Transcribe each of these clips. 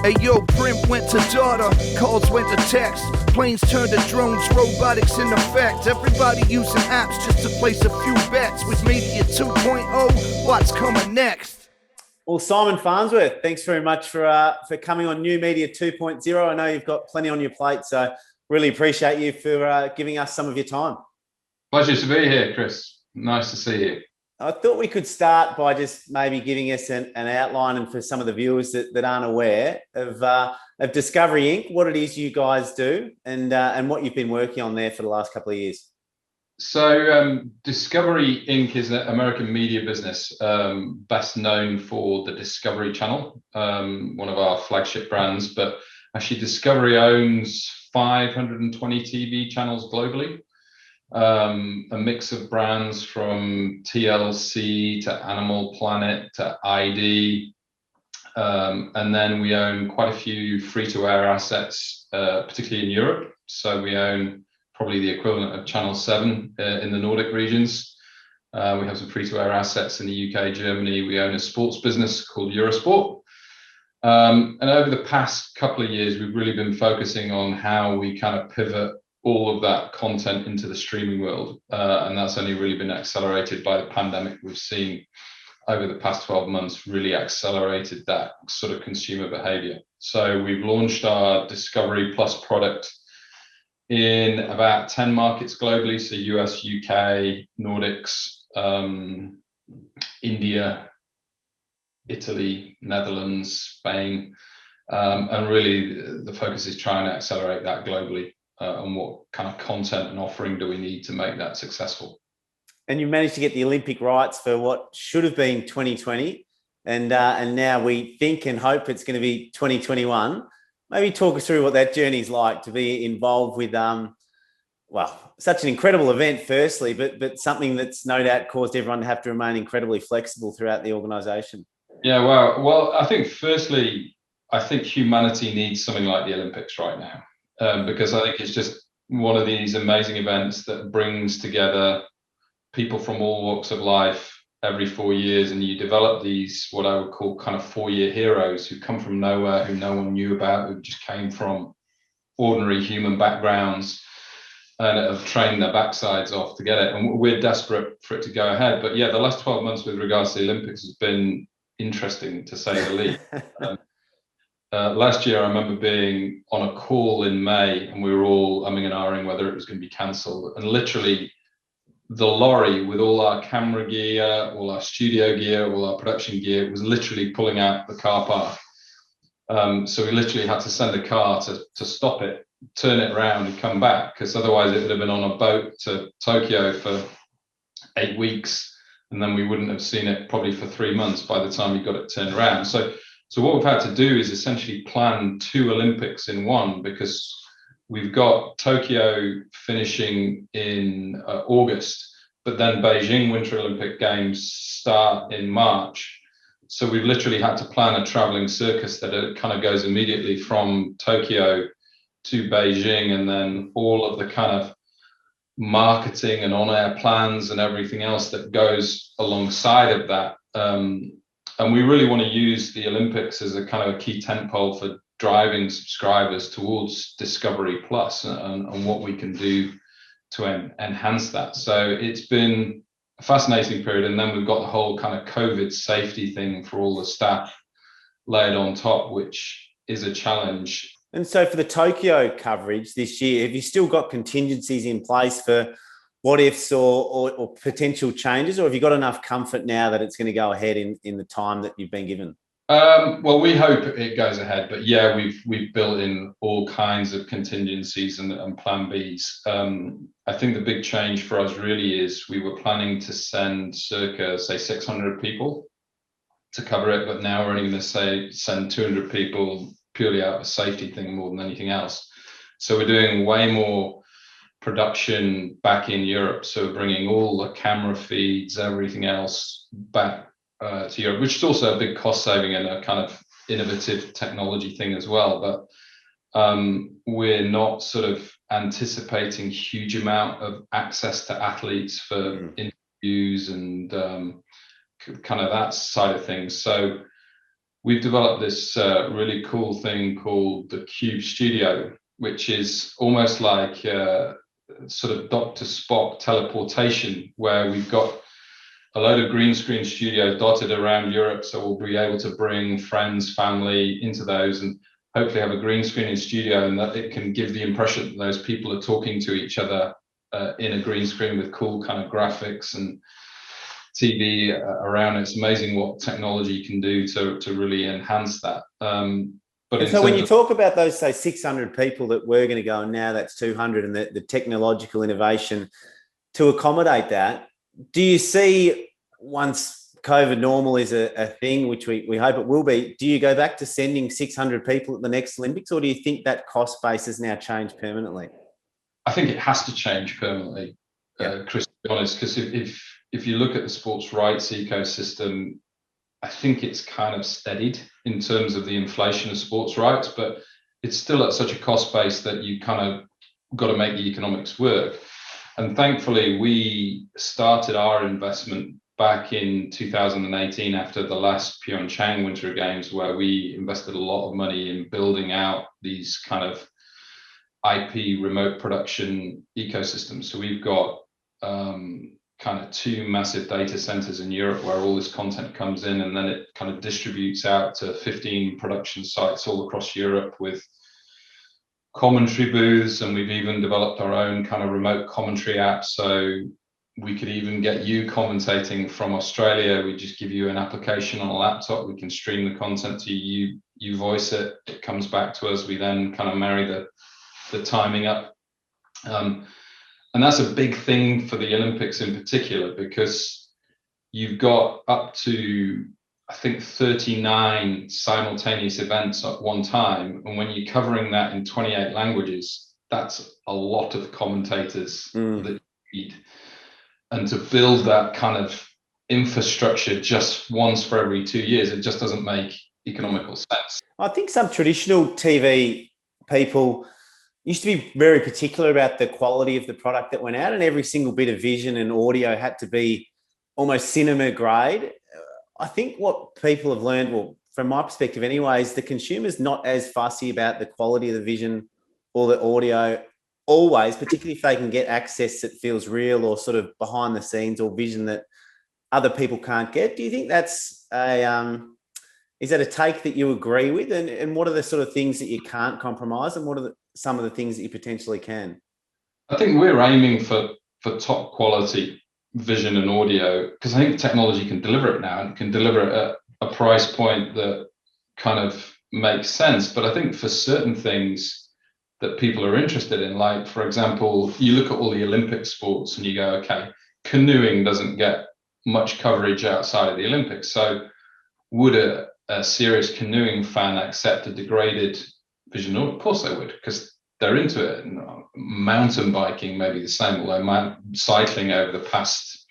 Hey yo, print went to data, calls went to text, planes turned to drones, robotics in effect. Everybody using apps just to place a few bets. With Media 2.0, what's coming next? Well, Simon Farnsworth, thanks very much for coming on New Media 2.0. I know you've got plenty on your plate, so really appreciate you for giving us some of your time. Pleasure to be here, Chris. Nice to see you. I thought we could start by just maybe giving us an outline, and for some of the viewers that aren't aware of Discovery Inc., what it is you guys do, and what you've been working on there for the last couple of years. So Discovery Inc. is an American media business, best known for the Discovery Channel, one of our flagship brands. But actually, Discovery owns 520 TV channels globally. A mix of brands from TLC to Animal Planet to ID. And then we own quite a few free-to-air assets, particularly in Europe. So we own probably the equivalent of Channel 7 in the Nordic regions. We have some free-to-air assets in the UK, Germany. We own a sports business called Eurosport. And over the past couple of years, we've really been focusing on how we kind of pivot all of that content into the streaming world. And that's only really been accelerated by the pandemic. We've seen over the past 12 months really accelerated that sort of consumer behavior. So we've launched our Discovery Plus product in about 10 markets globally. So US, UK, Nordics, India, Italy, Netherlands, Spain. And really the focus is trying to accelerate that globally. And what kind of content and offering do we need to make that successful? And you managed to get the Olympic rights for what should have been 2020, and now we think and hope it's going to be 2021. Maybe talk us through what that journey is like to be involved with, such an incredible event, firstly, but something that's no doubt caused everyone to have to remain incredibly flexible throughout the organisation. Yeah, well, I think firstly, I think humanity needs something like the Olympics right now. Because I think it's just one of these amazing events that brings together people from all walks of life every 4 years, and you develop these, what I would call kind of 4-year heroes who come from nowhere, who no one knew about, who just came from ordinary human backgrounds and have trained their backsides off to get it. And we're desperate for it to go ahead. But yeah, the last 12 months with regards to the Olympics has been interesting, to say the least. Last year, I remember being on a call in May, and we were all umming and ahhing whether it was going to be cancelled. And literally, the lorry with all our camera gear, all our studio gear, all our production gear was literally pulling out the car park. So we literally had to send a car to stop it, turn it around, and come back, because otherwise it would have been on a boat to Tokyo for 8 weeks, and then we wouldn't have seen it probably for 3 months by the time we got it turned around. So what we've had to do is essentially plan 2 Olympics in one, because we've got Tokyo finishing in August, but then Beijing Winter Olympic Games start in March. So we've literally had to plan a traveling circus that kind of goes immediately from Tokyo to Beijing, and then all of the kind of marketing and on-air plans and everything else that goes alongside of that. And we really want to use the Olympics as a kind of a key tentpole for driving subscribers towards Discovery Plus and what we can do to enhance that. So it's been a fascinating period. And then we've got the whole kind of COVID safety thing for all the staff layered on top, which is a challenge. And so for the Tokyo coverage this year, have you still got contingencies in place for what ifs or potential changes, or have you got enough comfort now that it's going to go ahead in the time that you've been given? Well, we hope it goes ahead, but yeah, we've built in all kinds of contingencies and plan Bs. I think the big change for us really is we were planning to send circa, say, 600 people to cover it, but now we're only going to send 200 people purely out of a safety thing more than anything else. So we're doing way more production back in Europe, so bringing all the camera feeds, everything else back to Europe, which is also a big cost saving and a kind of innovative technology thing as well. But we're not sort of anticipating huge amount of access to athletes for interviews and kind of that side of things. So we've developed this really cool thing called the Cube Studio, which is almost like sort of Dr. Spock teleportation, where we've got a load of green screen studios dotted around Europe. So we'll be able to bring friends, family into those, and hopefully have a green screen in studio, and that it can give the impression that those people are talking to each other in a green screen with cool kind of graphics and TV around it. It's amazing what technology can do to really enhance that. But so when you talk about those, say, 600 people that were going to go, and now that's 200, and the technological innovation to accommodate that, do you see, once COVID normal is a thing, which we hope it will be, do you go back to sending 600 people at the next Olympics, or do you think that cost base has now changed permanently? I think it has to change permanently, Chris, to be honest, because if you look at the sports rights ecosystem, I think it's kind of steadied in terms of the inflation of sports rights, but it's still at such a cost base that you kind of got to make the economics work. And thankfully, we started our investment back in 2018 after the last Pyeongchang Winter Games, where we invested a lot of money in building out these kind of IP remote production ecosystems. So we've got kind of 2 massive data centers in Europe where all this content comes in, and then it kind of distributes out to 15 production sites all across Europe with commentary booths. And we've even developed our own kind of remote commentary app. So we could even get you commentating from Australia. We just give you an application on a laptop. We can stream the content to you. You voice it. It comes back to us. We then kind of marry the timing up. And that's a big thing for the Olympics in particular, because you've got up to, I think, 39 simultaneous events at one time. And when you're covering that in 28 languages, that's a lot of commentators that you need. And to build that kind of infrastructure just once for every 2 years, it just doesn't make economical sense. I think some traditional TV people used to be very particular about the quality of the product that went out, and every single bit of vision and audio had to be almost cinema grade. I think what people have learned, well, from my perspective anyway, is the consumer's not as fussy about the quality of the vision or the audio always, particularly if they can get access that feels real or sort of behind the scenes or vision that other people can't get. Do you think that's is that a take that you agree with? And what are the sort of things that you can't compromise, and what are some of the things that you potentially can? I think we're aiming for top quality vision and audio, because I think technology can deliver it now, and can deliver it at a price point that kind of makes sense. But I think for certain things that people are interested in, like, for example, you look at all the Olympic sports and you go, okay, canoeing doesn't get much coverage outside of the Olympics. So would a serious canoeing fan accept a degraded vision? Of course they would, because they're into it. And mountain biking may be the same, although cycling over the past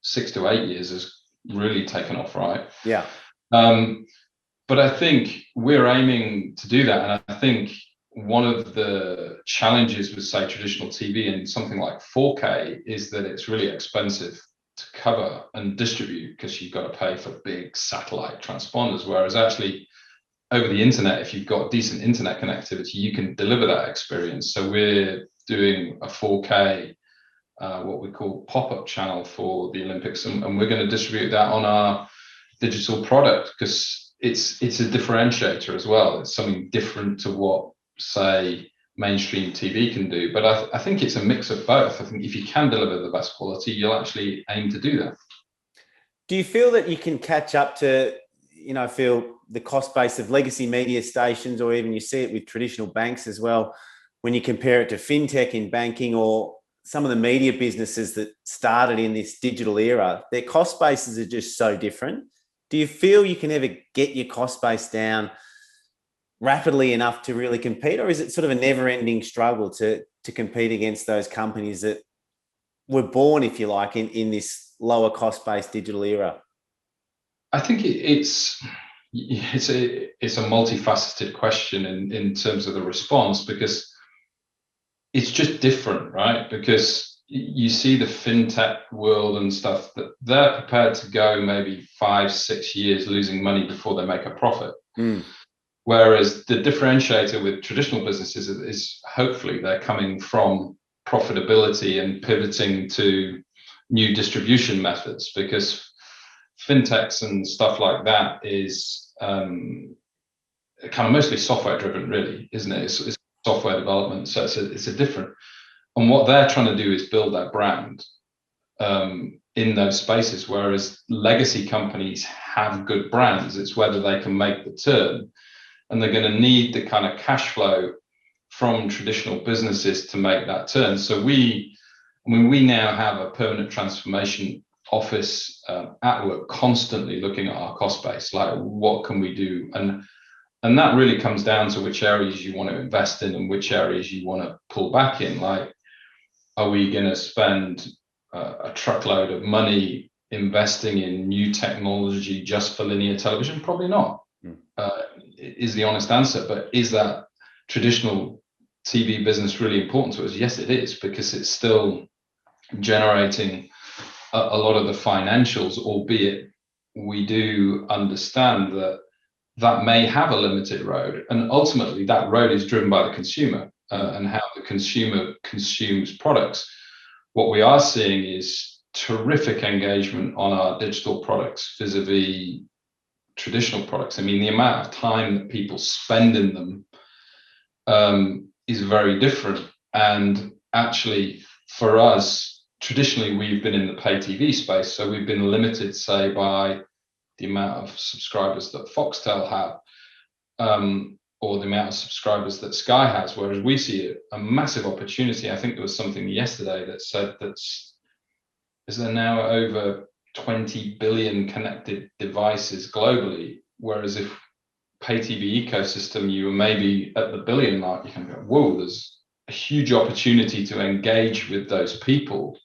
6 to 8 years has really taken off, right? Yeah. But I think we're aiming to do that. And I think one of the challenges with, say, traditional TV and something like 4K is that it's really expensive to cover and distribute, because you've got to pay for big satellite transponders, whereas actually over the internet, if you've got decent internet connectivity, you can deliver that experience. So we're doing a 4K, what we call pop-up channel for the Olympics, and we're going to distribute that on our digital product, because it's a differentiator as well. It's something different to what, say, mainstream TV can do. But I think it's a mix of both. I think if you can deliver the best quality, you'll actually aim to do that. Do you feel that you can catch up to, feel the cost base of legacy media stations, or even you see it with traditional banks as well, when you compare it to fintech in banking or some of the media businesses that started in this digital era? Their cost bases are just so different. Do you feel you can ever get your cost base down rapidly enough to really compete, or is it sort of a never-ending struggle to compete against those companies that were born, if you like, in this lower cost-based digital era? I think it's a multifaceted question in terms of the response, because it's just different, right? Because you see the fintech world and stuff, that they're prepared to go maybe 5-6 years losing money before they make a profit. Whereas the differentiator with traditional businesses is hopefully they're coming from profitability and pivoting to new distribution methods, because fintechs and stuff like that is kind of mostly software driven, really, isn't it? It's software development, so it's a different. And what they're trying to do is build that brand in those spaces, whereas legacy companies have good brands. It's whether they can make the turn, and they're going to need the kind of cash flow from traditional businesses to make that turn. So we now have a permanent transformation office at work, constantly looking at our cost base, like what can we do, and that really comes down to which areas you want to invest in and which areas you want to pull back in. Like, are we going to spend a truckload of money investing in new technology just for linear television? Probably not, is the honest answer. But is that traditional TV business really important to us? Yes, it is, because it's still generating a lot of the financials, albeit we do understand that that may have a limited road, and ultimately that road is driven by the consumer and how the consumer consumes products. What we are seeing is terrific engagement on our digital products vis-a-vis traditional products. I mean, the amount of time that people spend in them is very different. And actually, for us, traditionally, we've been in the pay TV space, so we've been limited, say, by the amount of subscribers that Foxtel have, or the amount of subscribers that Sky has, whereas we see a massive opportunity. I think there was something yesterday that said is there now over 20 billion connected devices globally, whereas if pay TV ecosystem, you were maybe at the billion mark, you can go, whoa, there's a huge opportunity to engage with those people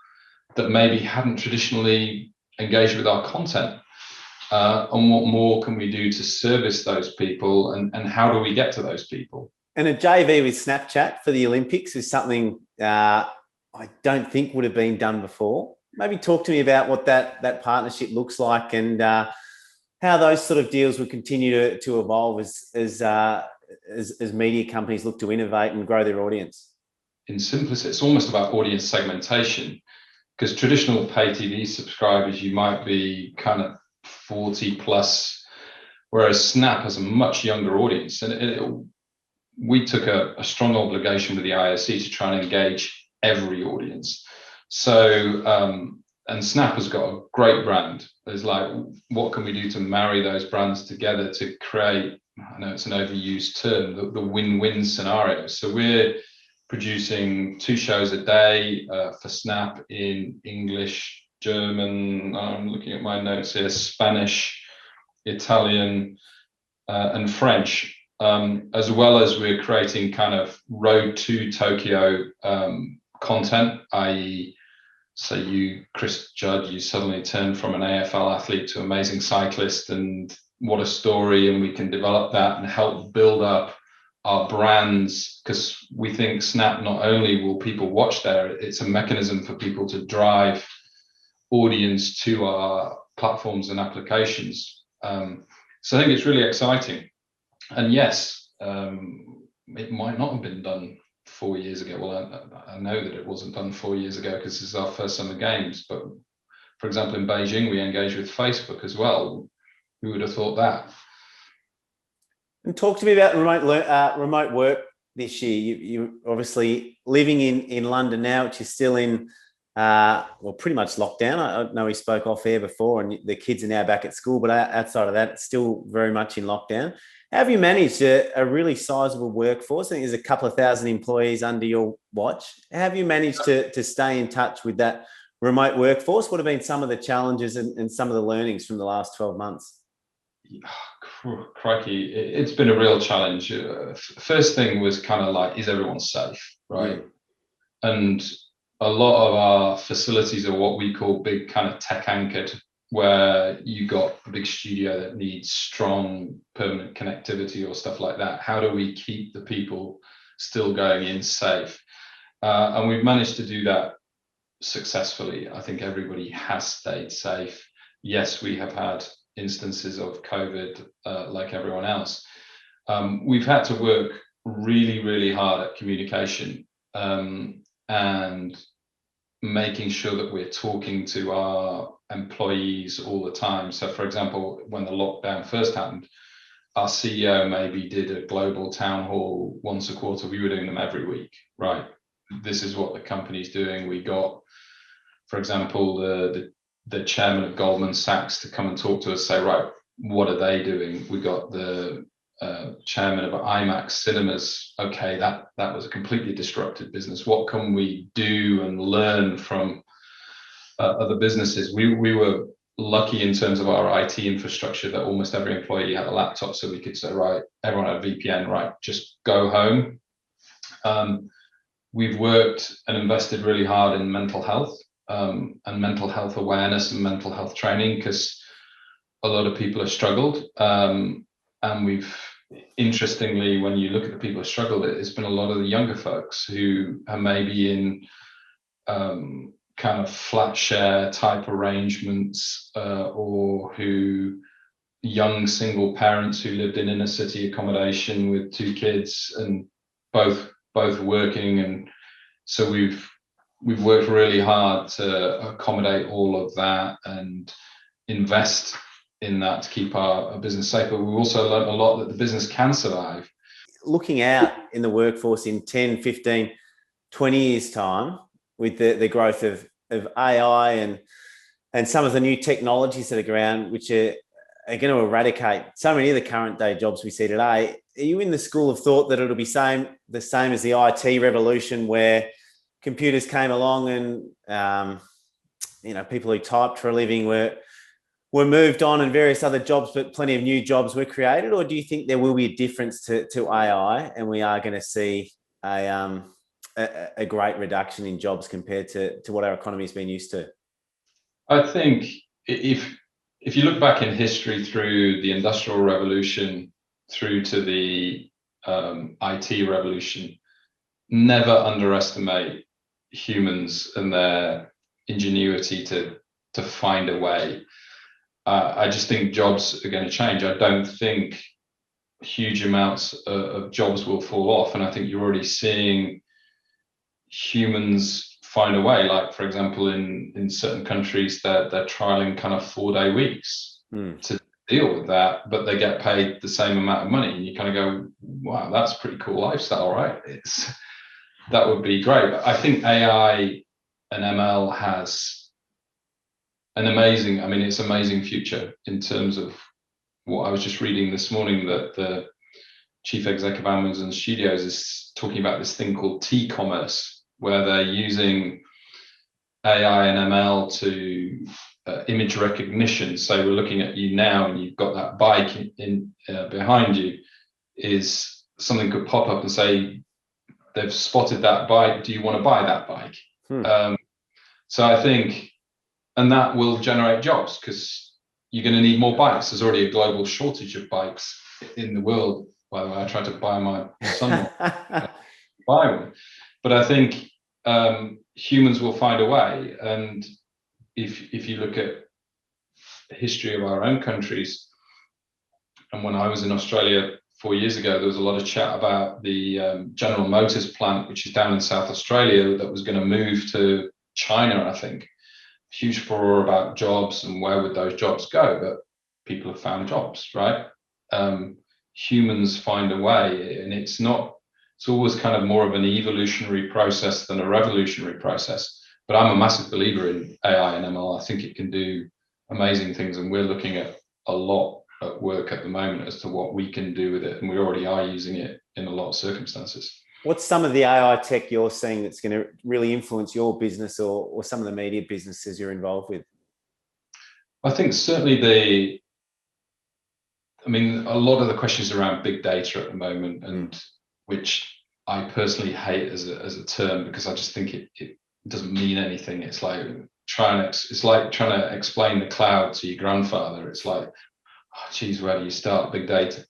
that maybe hadn't traditionally engaged with our content. And what more can we do to service those people, and how do we get to those people? And a JV with Snapchat for the Olympics is something I don't think would have been done before. Maybe talk to me about what that partnership looks like, and how those sort of deals will continue to evolve as media companies look to innovate and grow their audience. In simplicity, it's almost about audience segmentation, because traditional pay TV subscribers, you might be kind of 40 plus, whereas Snap has a much younger audience. And we took a strong obligation with the IOC to try and engage every audience. So, and Snap has got a great brand. There's like, what can we do to marry those brands together to create, I know it's an overused term, the win-win scenario. So we're producing 2 shows a day for Snap in English, German, I'm looking at my notes here, Spanish, Italian, and French, as well as we're creating kind of road to Tokyo content, i.e., so you, Chris Judd, you suddenly turn from an AFL athlete to amazing cyclist, and what a story, and we can develop that and help build up our brands, because we think Snap, not only will people watch there, it's a mechanism for people to drive audience to our platforms and applications. So I think it's really exciting. And yes, it might not have been done 4 years ago. Well, I know that it wasn't done 4 years ago because this is our first Summer Games. But for example, in Beijing, we engaged with Facebook as well. Who would have thought that? And talk to me about remote work this year. You're obviously living in London now, which is still in pretty much lockdown. I know we spoke off air before, and the kids are now back at school, but outside of that, it's still very much in lockdown. How have you managed a really sizable workforce? I think there's a couple of thousand employees under your watch. How have you managed to stay in touch with that remote workforce? What have been some of the challenges and some of the learnings from the last 12 months? Crikey, it's been a real challenge. First thing was kind of like, is everyone safe, right? And a lot of our facilities are what we call big kind of tech anchored, where you got a big studio that needs strong permanent connectivity or stuff like that. How do we keep the people still going in safe? And we've managed to do that successfully. I think everybody has stayed safe. Yes, we have had instances of COVID like everyone else. We've had to work really, really hard at communication and making sure that we're talking to our employees all the time. So, for example, when the lockdown first happened, our CEO maybe did a global town hall once a quarter. We were doing them every week, right? This is what the company's doing. We got, for example, the chairman of Goldman Sachs to come and talk to us, say, right, what are they doing? We got the chairman of IMAX Cinemas. Okay, that was a completely disrupted business. What can we do and learn from other businesses? We were lucky in terms of our IT infrastructure that almost every employee had a laptop, so we could say, right, everyone had a VPN, right, just go home. We've worked and invested really hard in mental health and mental health awareness and mental health training, because a lot of people have struggled. And we've, interestingly, when you look at the people who struggled, it's been a lot of the younger folks who are maybe in kind of flat share type arrangements, or who young single parents who lived in inner city accommodation with 2 kids and both working. And so we've worked really hard to accommodate all of that and invest in that to keep our business safe. But we've also learned a lot that the business can survive. Looking out in the workforce in 10, 15, 20 years time, with the growth of AI and some of the new technologies that are around, which are going to eradicate so many of the current day jobs we see today, are you in the school of thought that it'll be the same as the IT revolution, where computers came along and people who typed for a living were moved on and various other jobs, but plenty of new jobs were created? Or do you think there will be a difference to AI, and we are going to see a great reduction in jobs compared to what our economy has been used to? I think if you look back in history through the Industrial Revolution through to the IT revolution, never underestimate humans and their ingenuity to find a way. I just think jobs are going to change. I don't think huge amounts of jobs will fall off, and I think you're already seeing humans find a way. Like, for example, in certain countries, they're trialing kind of 4-day weeks to deal with that, but they get paid the same amount of money, and you kind of go, wow, that's a pretty cool lifestyle, right? That would be great. But I think AI and ML has an amazing future in terms of what I was just reading this morning, that the chief executive of Amazon Studios is talking about this thing called T-commerce, where they're using AI and ML to image recognition. So we're looking at you now and you've got that bike in behind you, is something could pop up and say, they've spotted that bike, do you want to buy that bike? So I think, and that will generate jobs, because you're going to need more bikes. There's already a global shortage of bikes in the world. By the way, I tried to buy my son buy one. But I think humans will find a way. And if you look at the history of our own countries, and when I was in Australia 4 years ago, there was a lot of chat about the General Motors plant, which is down in South Australia, that was going to move to China, I think. Huge furore about jobs and where would those jobs go, but people have found jobs, right? Humans find a way, and it's always kind of more of an evolutionary process than a revolutionary process. But I'm a massive believer in AI and ML. I think it can do amazing things, and we're looking at a lot at work at the moment as to what we can do with it, and we already are using it in a lot of circumstances. What's some of the AI tech you're seeing that's going to really influence your business or some of the media businesses you're involved with? I think certainly a lot of the questions around big data at the moment, and which I personally hate as a term, because I just think it doesn't mean anything. It's like trying to explain the cloud to your grandfather. It's like, oh, geez, where do you start? Big data.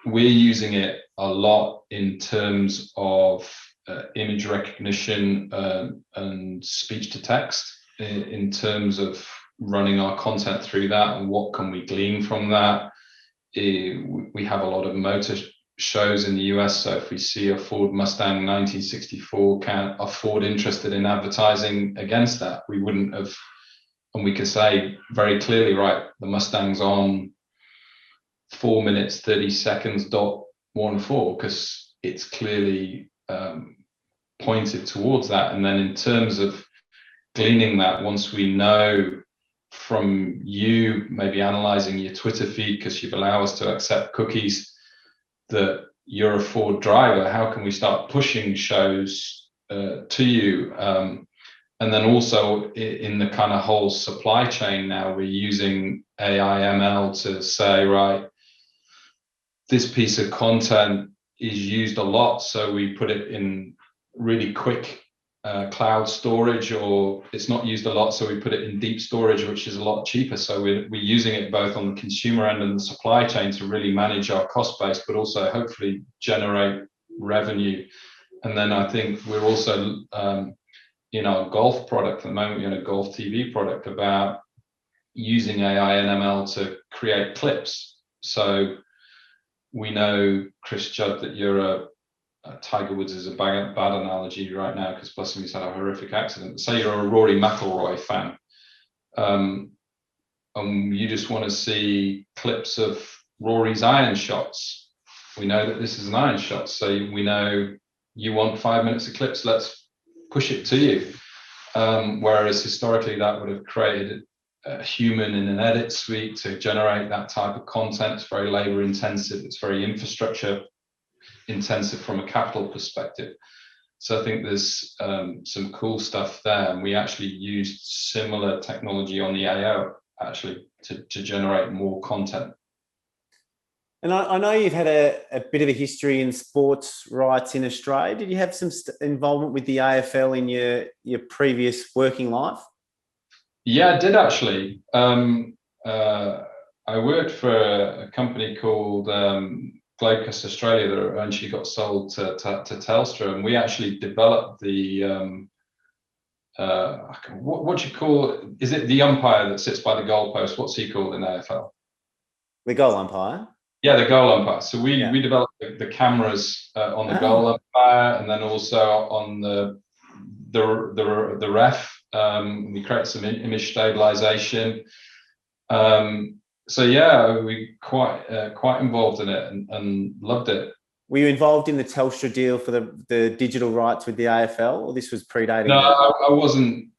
We're using it a lot in terms of image recognition and speech to text in terms of running our content through that, and what can we glean from that. We have a lot of motor shows in the US, so if we see a Ford Mustang 1964, are Ford interested in advertising against that? We wouldn't have, and we could say very clearly, right, the Mustang's on 4 minutes 30 seconds .14, because it's clearly pointed towards that. And then in terms of gleaning that, once we know from you maybe analyzing your Twitter feed, because you've allowed us to accept cookies, that you're a Ford driver, how can we start pushing shows to you? And then also in the kind of whole supply chain now, we're using AI ML to say, right, this piece of content is used a lot, so we put it in really quick cloud storage, or it's not used a lot, so we put it in deep storage, which is a lot cheaper. So we're using it both on the consumer end and the supply chain to really manage our cost base, but also hopefully generate revenue. And then I think we're also in our golf product at the moment, we have a golf TV product about using AI and ML to create clips. So we know, Chris Judd, that you're a Tiger Woods is a bad analogy right now, because bless him, he's had a horrific accident. Say you're a Rory McIlroy fan, and you just want to see clips of Rory's iron shots. We know that this is an iron shot, so we know you want 5 minutes of clips. Let's push it to you. Whereas historically, that would have created a human in an edit suite to generate that type of content. It's very labor intensive. It's very infrastructure intensive from a capital perspective. So I think there's some cool stuff there, and we actually used similar technology on the AO actually to generate more content. And I know you've had a bit of a history in sports rights in Australia. Did you have some involvement with the AFL in your previous working life? Yeah, I did actually. I worked for a company called Globecast Australia that eventually got sold to Telstra, and we actually developed the what do you call it? Is it the umpire that sits by the goalpost? What's he called in AFL? The goal umpire. Yeah, the goal umpire. So we developed the cameras on the goal umpire, and then also on the ref. We create some image stabilization. So yeah, we quite involved in it and loved it. Were you involved in the Telstra deal for the digital rights with the AFL, or this was predating? No, I wasn't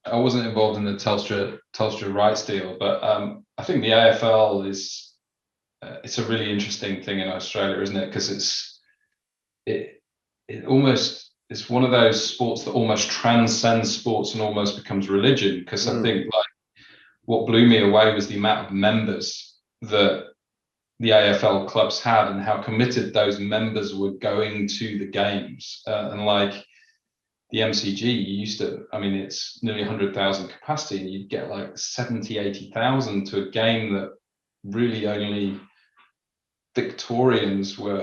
involved in the Telstra rights deal, but I think the AFL is it's a really interesting thing in Australia, isn't it? Because it's one of those sports that almost transcends sports and almost becomes religion. Because I think like what blew me away was the amount of members that the AFL clubs had and how committed those members were going to the games. And like the MCG, you used to, I mean, it's nearly 100,000 capacity, and you'd get like 70, 80,000 to a game that really only Victorians were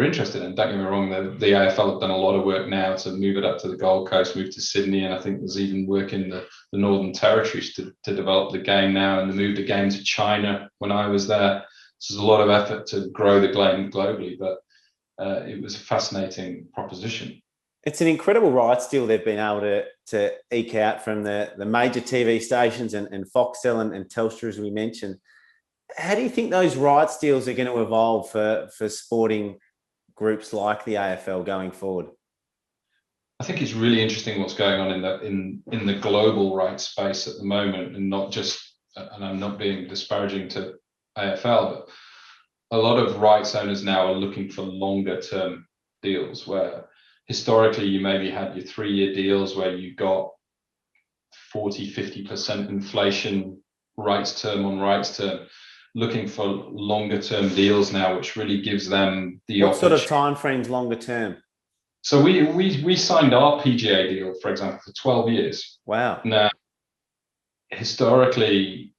interested in. Don't get me wrong, the AFL have done a lot of work now to move it up to the Gold Coast, move to Sydney, and I think there's even work in the Northern Territories to develop the game now, and they moved the game to China when I was there. So there's a lot of effort to grow the game globally, but it was a fascinating proposition. It's an incredible rights deal they've been able to eke out from the major TV stations and Foxtel and Telstra, as we mentioned. How do you think those rights deals are going to evolve for sporting groups like the AFL going forward? I think it's really interesting what's going on in the global rights space at the moment, and not just, and I'm not being disparaging to AFL, but a lot of rights owners now are looking for longer term deals, where historically you maybe had your 3-year deals where you got 40-50% inflation rights term on rights term. Looking for longer term deals now, which really gives them the What sort of timeframes longer term? So we signed our PGA deal, for example, for 12 years. Wow. Now, historically,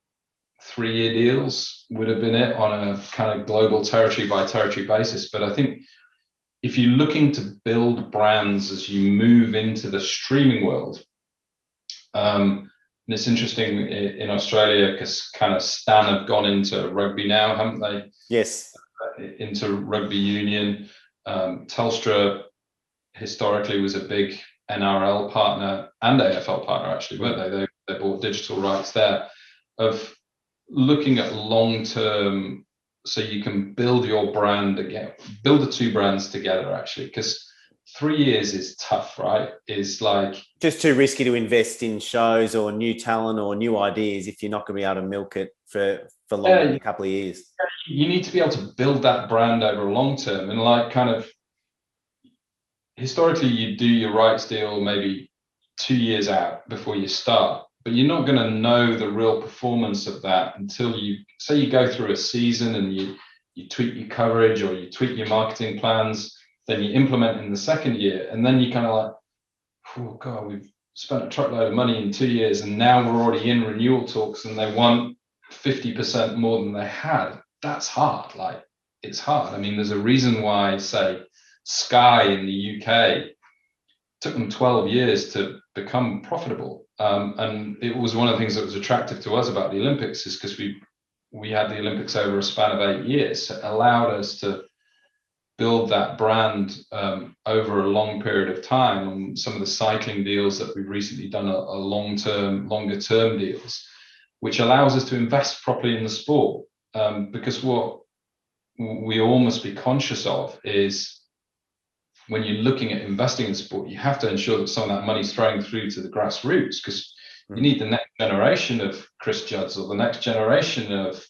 3-year deals would have been it on a kind of global territory by territory basis. But I think if you're looking to build brands as you move into the streaming world, and it's interesting in Australia because kind of Stan have gone into rugby now, haven't they? Yes. Into rugby union. Telstra historically was a big NRL partner and AFL partner, actually, weren't they? They bought digital rights there. Of looking at long-term, so you can build your brand again, build the two brands together, actually, because 3 years is tough, right? Is like just too risky to invest in shows or new talent or new ideas if you're not going to be able to milk it for longer than a couple of years. You need to be able to build that brand over a long term, and like kind of historically you do your rights deal maybe 2 years out before you start, but you're not going to know the real performance of that until you say you go through a season and you tweak your coverage or you tweak your marketing plans, then you implement in the second year, and then you kind of like, oh god, we've spent a truckload of money in 2 years and now we're already in renewal talks and they want 50% more than they had. That's hard. Like, it's hard. I mean, there's a reason why, say, Sky in the UK took them 12 years to become profitable, and it was one of the things that was attractive to us about the Olympics, is because we had the Olympics over a span of 8 years. So it allowed us to build that brand over a long period of time. And some of the cycling deals that we've recently done are longer term deals, which allows us to invest properly in the sport, because what we all must be conscious of is, when you're looking at investing in sport, you have to ensure that some of that money's flowing through to the grassroots, because you need the next generation of Chris Judds or the next generation of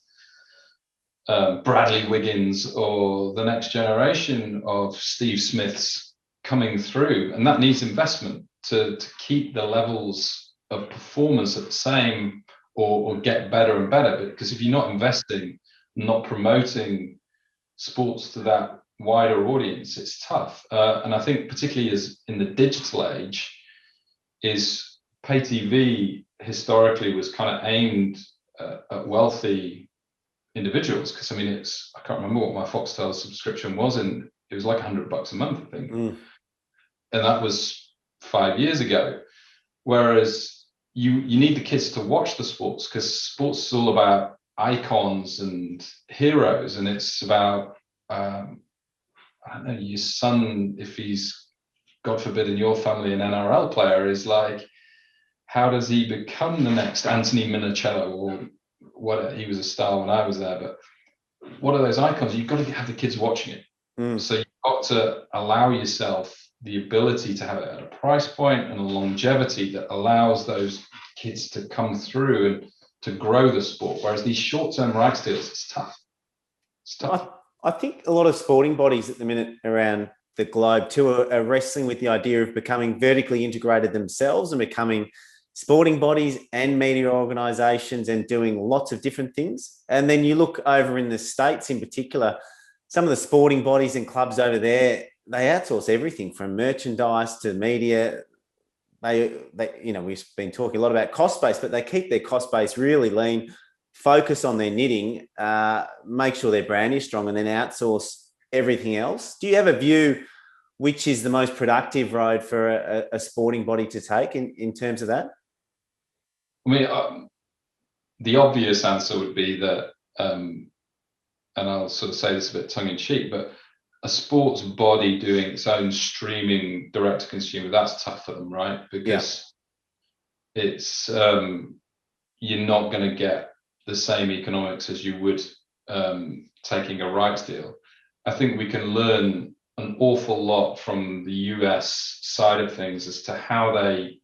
Bradley Wiggins or the next generation of Steve Smiths coming through. And that needs investment to keep the levels of performance at the same, or get better and better. Because if you're not investing, not promoting sports to that wider audience, it's tough. And I think particularly as in the digital age, is pay TV historically was kind of aimed at wealthy individuals. Because I mean, I can't remember what my Foxtel subscription was, and it was like $100 a month, I think. And that was 5 years ago. Whereas you need the kids to watch the sports, because sports is all about icons and heroes, and it's about I don't know, your son, if he's, God forbid, in your family an NRL player, is like, how does he become the next Anthony Minicello, or what? He was a star when I was there, but what are those icons? You've got to have the kids watching it. So you've got to allow yourself the ability to have it at a price point and a longevity that allows those kids to come through and to grow the sport. Whereas these short-term rights deals, it's tough. It's tough. I think a lot of sporting bodies at the minute around the globe too are wrestling with the idea of becoming vertically integrated themselves and becoming sporting bodies and media organisations and doing lots of different things. And then you look over in the States in particular, some of the sporting bodies and clubs over there, they outsource everything from merchandise to media. They we've been talking a lot about cost base, but they keep their cost base really lean, focus on their knitting, make sure their brand is strong, and then outsource everything else. Do you have a view which is the most productive road for a sporting body to take in terms of that? I mean, the obvious answer would be that, and I'll sort of say this a bit tongue-in-cheek, but a sports body doing its own streaming direct-to-consumer, that's tough for them, right? Because it's you're not going to get the same economics as you would taking a rights deal. I think we can learn an awful lot from the US side of things as to how they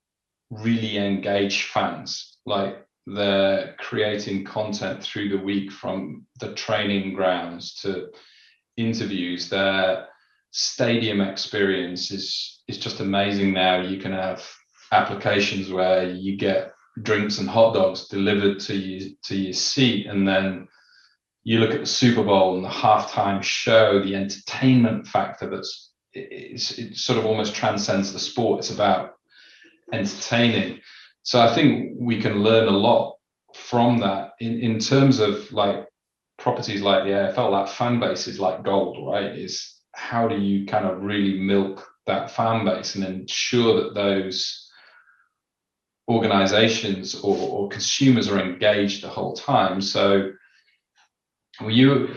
really engage fans. Like, they're creating content through the week, from the training grounds to interviews. Their stadium experience is just amazing now. You can have applications where you get drinks and hot dogs delivered to your seat, and then you look at the Super Bowl and the halftime show, the entertainment factor it sort of almost transcends the sport. It's about entertaining. So I think we can learn a lot from that in terms of like properties like the AFL. That fan base is like gold, right? how do you kind of really milk that fan base and ensure that those organizations or consumers are engaged the whole time? So were you,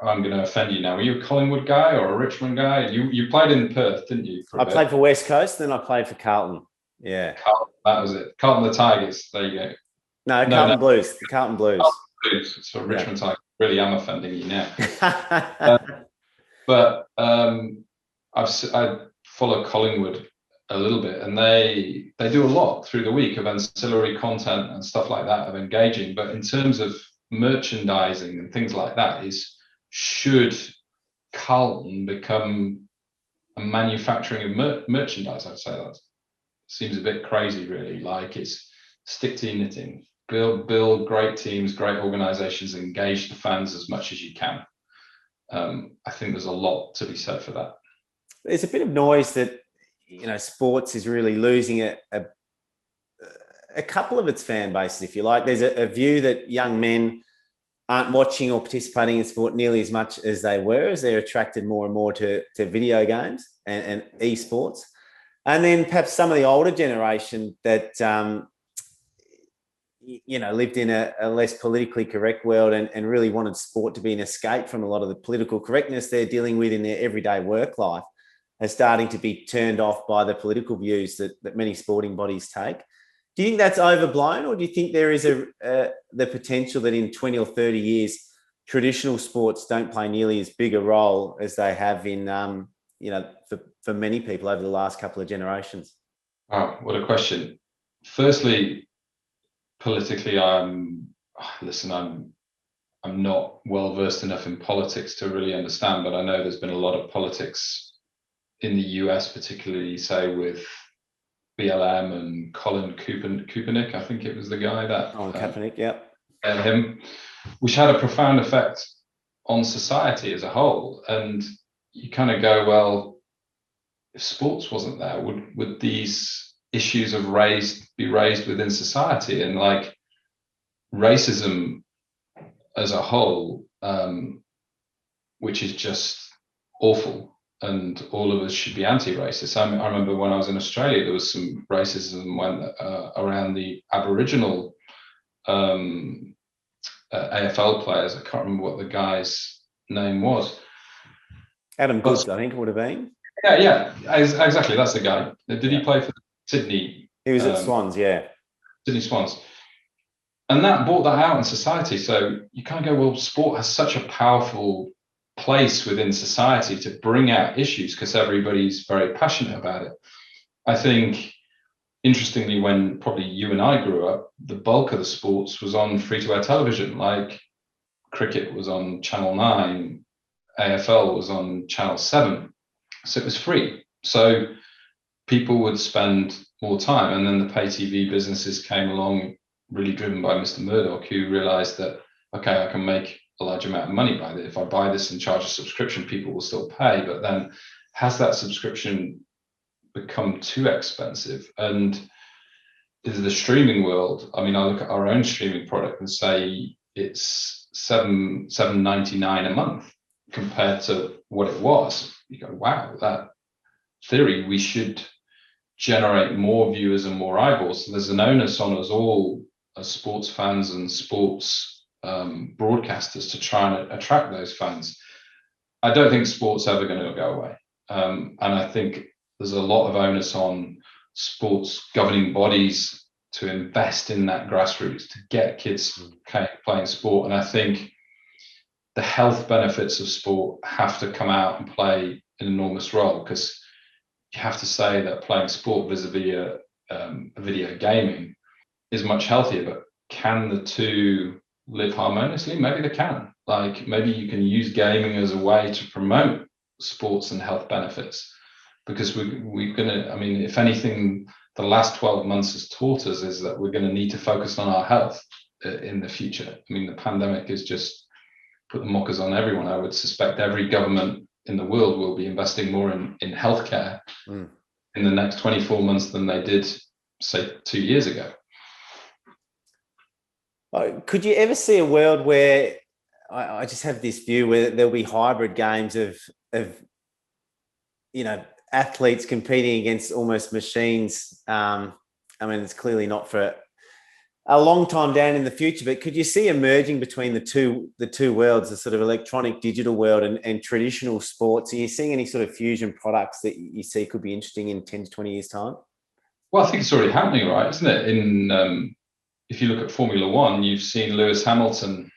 I'm going to offend you now, were you a Collingwood guy or a Richmond guy? You played in Perth, didn't you? I played for West Coast, then I played for Carlton. Yeah. Carlton, that was it. Carlton the Tigers. There you go. No, Carlton Blues. The Carlton Blues. Carlton Blues. So Richmond Tigers. Really am offending you now. I follow Collingwood a little bit, and they do a lot through the week of ancillary content and stuff like that, of engaging. But in terms of merchandising and things like that, should Carlton become a manufacturing of merchandise? I'd say that seems a bit crazy, really. Like, it's stick to your knitting, build great teams, great organizations, engage the fans as much as you can. I think there's a lot to be said for that. There's a bit of noise that, sports is really losing a couple of its fan bases, if you like. There's a view that young men aren't watching or participating in sport nearly as much as they were, as they're attracted more and more to video games and esports. And then perhaps some of the older generation that, lived in a less politically correct world and really wanted sport to be an escape from a lot of the political correctness they're dealing with in their everyday work life, are starting to be turned off by the political views that many sporting bodies take. Do you think that's overblown, or do you think there is the potential that in 20 or 30 years, traditional sports don't play nearly as big a role as they have in, for many people over the last couple of generations? Oh, what a question. Firstly, politically, I'm not well versed enough in politics to really understand, but I know there's been a lot of politics in the US, particularly, say, with BLM and Colin Kaepernick, I think it was the guy that... Kaepernick, yeah. Him, which had a profound effect on society as a whole. And you kind of go, well, if sports wasn't there, would these issues be raised within society? And like racism as a whole, which is just awful, and all of us should be anti-racist. I remember when I was in Australia, there was some racism around the Aboriginal AFL players. I can't remember what the guy's name was. Adam Goods, I think it would have been. Yeah, exactly. That's the guy. Did he play for Sydney? He was at Swans, yeah. Sydney Swans. And that brought that out in society. So you kind of go, well, sport has such a powerful place within society to bring out issues because everybody's very passionate about it. I think, interestingly, when probably you and I grew up, the bulk of the sports was on free-to-air television. Like cricket was on Channel 9, AFL was on Channel 7. So it was free. So people would spend more time. And then the pay TV businesses came along, really driven by Mr. Murdoch, who realized that, okay, I can make a large amount of money by this. If I buy this and charge a subscription, people will still pay. But then has that subscription become too expensive? And is the streaming world, I mean, I look at our own streaming product and say it's $7.99 a month compared to what it was. You go, wow, that theory, we should generate more viewers and more eyeballs. So there's an onus on us all as sports fans and sports broadcasters to try and attract those fans. I don't think sports ever going to go away. And I think there's a lot of onus on sports governing bodies to invest in that grassroots, to get kids playing sport. And I think the health benefits of sport have to come out and play an enormous role, because you have to say that playing sport vis-a-vis video gaming is much healthier, but can the two live harmoniously? Maybe they can. Like, maybe you can use gaming as a way to promote sports and health benefits, because we're gonna, I mean, if anything, the last 12 months has taught us is that we're going to need to focus on our health in the future. I mean, the pandemic has just put the mockers on everyone. I would suspect every government in the world will be investing more in healthcare in the next 24 months than they did, say, 2 years ago. Could you ever see a world where, I just have this view where there'll be hybrid games of athletes competing against almost machines. I mean, it's clearly not for a long time down in the future, but could you see emerging between the two worlds, the sort of electronic digital world and traditional sports? Are you seeing any sort of fusion products that you see could be interesting in 10 to 20 years' time? Well, I think it's already happening, right? Isn't it? If you look at Formula One, you've seen Lewis Hamilton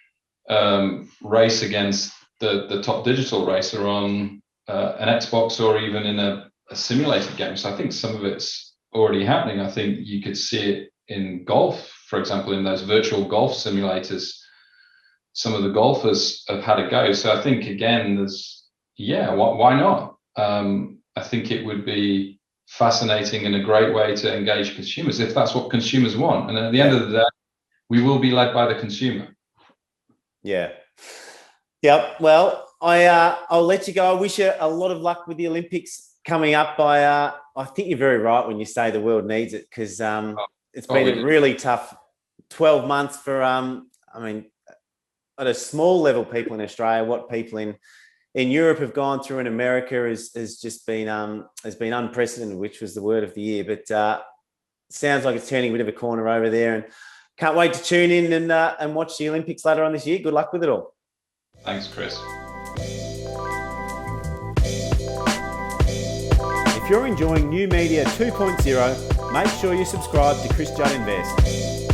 race against the top digital racer on an Xbox or even in a simulated game. So I think some of it's already happening. I think you could see it in golf, for example, in those virtual golf simulators. Some of the golfers have had a go. So I think, again, why not? I think it would be fascinating and a great way to engage consumers if that's what consumers want. And at the end of the day, we will be led by the consumer. Yeah. Yep. Well, I'll let you go. I wish you a lot of luck with the Olympics coming up. I think you're very right when you say the world needs it, because it's been a really tough 12 months for, at a small level, people in Australia. What people in Europe have gone through, in America has just been unprecedented, which was the word of the year. But sounds like it's turning a bit of a corner over there, and can't wait to tune in and watch the Olympics later on this year. Good luck with it all. Thanks, Chris. If you're enjoying New Media 2.0, make sure you subscribe to Chris Judd Invest.